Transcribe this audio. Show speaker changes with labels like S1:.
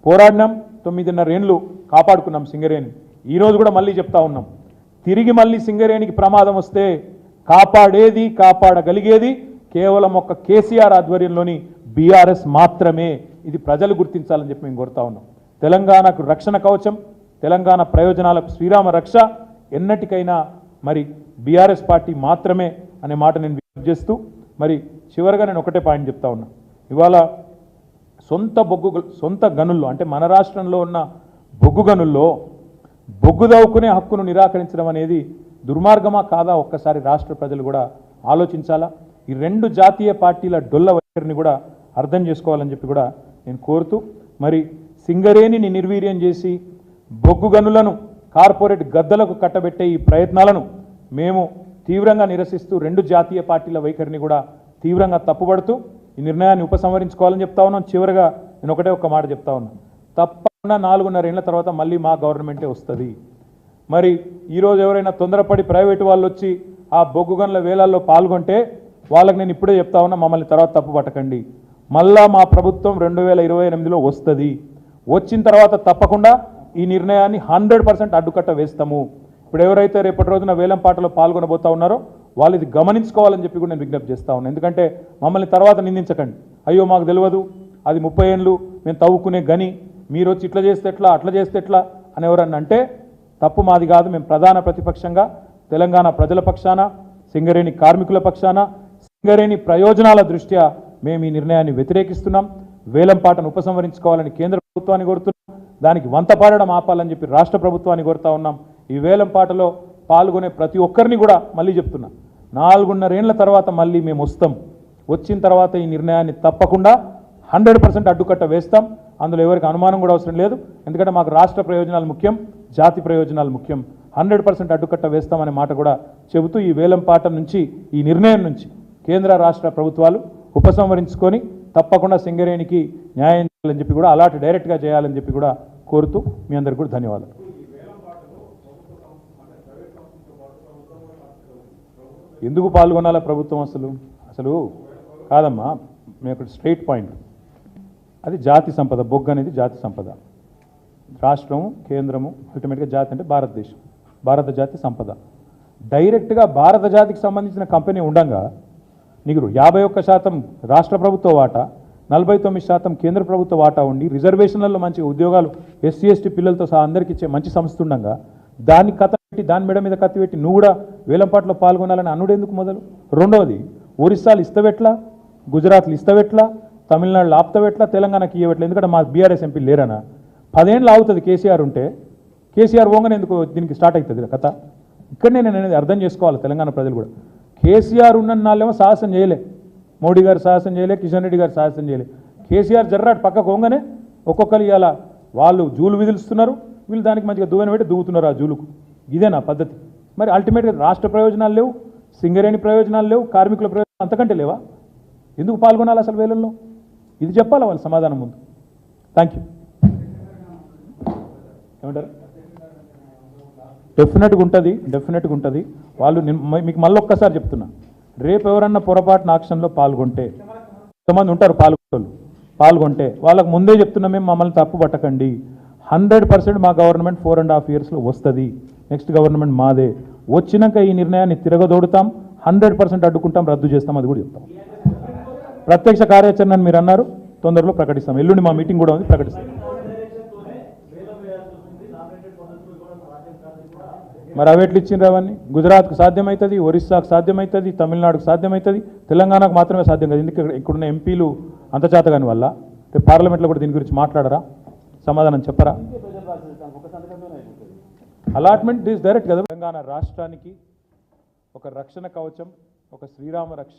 S1: పోరాడినాం 9.5 ఏళ్ళు కాపాడుకున్నాం సింగరేణి. ఈరోజు కూడా మళ్ళీ చెప్తా ఉన్నాం, తిరిగి మళ్ళీ సింగరేణికి ప్రమాదం వస్తే కాపాడగలిగేది కేవలం ఒక కేసీఆర్ ఆధ్వర్యంలోని బీఆర్ఎస్ మాత్రమే. ఇది ప్రజలు గుర్తించాలని చెప్పి మేము కోరుతా ఉన్నాం. తెలంగాణకు రక్షణ కవచం, తెలంగాణ ప్రయోజనాలకు శ్రీరామ రక్ష ఎన్నటికైనా మరి బీఆర్ఎస్ పార్టీ మాత్రమే అనే మాట నేను విజ్ఞప్తి చేస్తూ మరి చివరిగా నేను ఒకటే పాయింట్ చెప్తా ఉన్నా. ఇవాళ సొంత గనుల్లో అంటే మన రాష్ట్రంలో ఉన్న బొగ్గు గనుల్లో బొగ్గు దవ్వుకునే హక్కును నిరాకరించడం అనేది దుర్మార్గమా కాదా ఒక్కసారి రాష్ట్ర ప్రజలు కూడా ఆలోచించాలా. ఈ రెండు జాతీయ పార్టీల డొల్ల వైఖరిని కూడా అర్థం చేసుకోవాలని చెప్పి కూడా నేను కోరుతూ మరి సింగరేణిని నిర్వీర్యం చేసి బొగ్గు గనులను కార్పొరేట్ గద్దలకు కట్టబెట్టే ఈ ప్రయత్నాలను మేము తీవ్రంగా నిరసిస్తూ రెండు జాతీయ పార్టీల వైఖరిని కూడా తీవ్రంగా తప్పుపడుతూ ఈ నిర్ణయాన్ని ఉపసంహరించుకోవాలని చెప్తా ఉన్నాం. చివరిగా నేను ఒక మాట చెప్తా ఉన్నాను, తప్పకుండా 4.5 ఏళ్ల తర్వాత మళ్ళీ మా గవర్నమెంటే వస్తుంది. మరి ఈరోజు ఎవరైనా తొందరపడి ప్రైవేటు వాళ్ళు వచ్చి ఆ బొగ్గు గనుల వేలాల్లో పాల్గొంటే వాళ్ళకి నేను ఇప్పుడే చెప్తా ఉన్నా, మమ్మల్ని తర్వాత తప్పు పట్టకండి. మళ్ళా మా ప్రభుత్వం 2028లో వస్తుంది. వచ్చిన తర్వాత తప్పకుండా ఈ నిర్ణయాన్ని 100% అడ్డుకట్ట వేస్తాము. ఇప్పుడు ఎవరైతే రేపటి రోజున వేలంపాటలో పాల్గొనబోతా ఉన్నారో వాళ్ళు ఇది గమనించుకోవాలని చెప్పి కూడా నేను విజ్ఞప్తి చేస్తా ఉన్నాను. ఎందుకంటే మమ్మల్ని తర్వాత నిందించకండి, అయ్యో మాకు తెలియదు, అది 30 ఏళ్ళు మేము తవ్వుకునే గని, మీరు వచ్చి ఇట్లా చేస్తే ఎట్లా అట్లా చేస్తే ఎట్లా అని ఎవరన్నా అంటే తప్పు మాది కాదు. మేము ప్రధాన ప్రతిపక్షంగా తెలంగాణ ప్రజల పక్షాన, సింగరేణి కార్మికుల పక్షాన, సింగరేణి ప్రయోజనాల దృష్ట్యా మేము ఈ నిర్ణయాన్ని వ్యతిరేకిస్తున్నాం. వేలంపాటను ఉపసంహరించుకోవాలని కేంద్ర ప్రభుత్వాన్ని కోరుతున్నాం. దానికి వంతపాడడం ఆపాలని చెప్పి రాష్ట్ర ప్రభుత్వాన్ని కోరుతా ఉన్నాం. ఈ వేలంపాటలో పాల్గొనే ప్రతి ఒక్కరిని కూడా మళ్ళీ చెప్తున్నా, 4.5 ఏళ్ల తర్వాత మళ్ళీ మేము వస్తాం. వచ్చిన తర్వాత ఈ నిర్ణయాన్ని తప్పకుండా 100% అడ్డుకట్ట వేస్తాం. అందులో ఎవరికి అనుమానం కూడా అవసరం లేదు. ఎందుకంటే మాకు రాష్ట్ర ప్రయోజనాలు ముఖ్యం, జాతి ప్రయోజనాలు ముఖ్యం. 100% అడ్డుకట్ట వేస్తామనే మాట కూడా చెబుతూ ఈ వేలంపాట నుంచి, ఈ నిర్ణయం నుంచి కేంద్ర రాష్ట్ర ప్రభుత్వాలు ఉపసంహరించుకొని తప్పకుండా సింగరేణికి న్యాయం చేయాలని చెప్పి కూడా అలాట్ డైరెక్ట్గా చేయాలని చెప్పి కూడా కోరుతూ మీ అందరికీ కూడా ధన్యవాదాలు. ఎందుకు పాల్గొనాలా ప్రభుత్వం? అసలు కాదమ్మా, మేము ఇక్కడ స్ట్రైట్ పాయింట్, అది జాతి సంపద. బొగ్గు అనేది జాతి సంపద. రాష్ట్రము, కేంద్రము, అల్టిమేట్గా జాతి అంటే భారతదేశం, భారత జాతి సంపద. డైరెక్ట్గా భారత జాతికి సంబంధించిన కంపెనీ ఉండగా నీకు 51% రాష్ట్ర ప్రభుత్వ వాటా, 49% కేంద్ర ప్రభుత్వ వాటా ఉండి రిజర్వేషన్లలో మంచి ఉద్యోగాలు ఎస్సీ ఎస్టీ పిల్లలతో సహా అందరికీ ఇచ్చే మంచి సంస్థ ఉండగా దాన్ని కథ పెట్టి దాని మెడ మీద కత్తి పెట్టి నువ్వు కూడా వేలంపాటలో పాల్గొనాలని అనుడేందుకు మొదలు? రెండవది, ఒరిస్సాలు ఇస్తవెట్లా, గుజరాత్లు ఇస్తవెట్లా, తమిళనాడులో ఆప్తవెట్లా, తెలంగాణకి ఇవ్వట్లా? ఎందుకంటే మా బీఆర్ఎస్ ఎంపీ లేరనా? 10 ఏళ్ళు ఆగుతుంది కేసీఆర్ ఉంటే. కేసీఆర్ పోగానే ఎందుకు దీనికి స్టార్ట్ అవుతుంది కథ? ఇక్కడనే నేను అనేది అర్థం చేసుకోవాలి తెలంగాణ ప్రజలు కూడా. కేసీఆర్ ఉన్న నాళ్ళేమో సాహసం చేయలే, మోడీ గారు సాహసం చేయలే, కిషన్ రెడ్డి గారు సాహసం చేయలే. కేసీఆర్ జర్రాట్ పక్కకు పోగానే ఒక్కొక్కరు ఇవాళ వాళ్ళు జూలు విధులుస్తున్నారు, వీళ్ళు దానికి మంచిగా దువ్వెన పెట్టి దువ్వుతున్నారు ఆ జూలుకు. ఇదే నా పద్ధతి. మరి అల్టిమేట్గా రాష్ట్ర ప్రయోజనాలు లేవు, సింగరేణి ప్రయోజనాలు లేవు, కార్మికుల ప్రయోజనాలు అంతకంటే లేవా? ఎందుకు పాల్గొనాలి అసలు వేలల్లో? ఇది చెప్పాలా వాళ్ళు సమాధానం ముందు. Thank you. ఏమంటారు? డెఫినెట్గా ఉంటుంది. వాళ్ళు మీకు మళ్ళీ ఒక్కసారి చెప్తున్నా, రేపు ఎవరన్నా పొరపాటున ఆక్షన్లో పాల్గొంటే, కొంతమంది ఉంటారు పాల్గొంటే వాళ్ళకు ముందే చెప్తున్నా, మేము మమ్మల్ని తప్పు పట్టకండి. 100% మా గవర్నమెంట్ 4.5 yearsలో వస్తుంది. నెక్స్ట్ గవర్నమెంట్ మాదే. వచ్చినాక ఈ నిర్ణయాన్ని తిరగదోడుతాం, 100% అడ్డుకుంటాం, రద్దు చేస్తాం, అది కూడా చెప్తాం. ప్రత్యక్ష కార్యాచరణ మీరు అన్నారు, తొందరలో ప్రకటిస్తాం. ఎల్లుండి మా మీటింగ్ కూడా ఉంది, ప్రకటిస్తాం. మరి అవి ఎట్లు ఇచ్చిండ్రు? అవన్నీ గుజరాత్కు సాధ్యమవుతుంది, ఒరిస్సాకు సాధ్యమవుతుంది, తమిళనాడుకు సాధ్యమవుతుంది, తెలంగాణకు మాత్రమే సాధ్యం కాదు. ఎందుకు ఇక్కడున్న ఎంపీలు అంత చేతగాని వల్ల పార్లమెంట్లో కూడా దీని గురించి మాట్లాడరా? సమాధానం చెప్పరా? అలాట్మెంట్ ఈజ్ డైరెక్ట్ కదా. తెలంగాణ రాష్ట్రానికి ఒక రక్షణ కవచం, ఒక శ్రీరామ రక్ష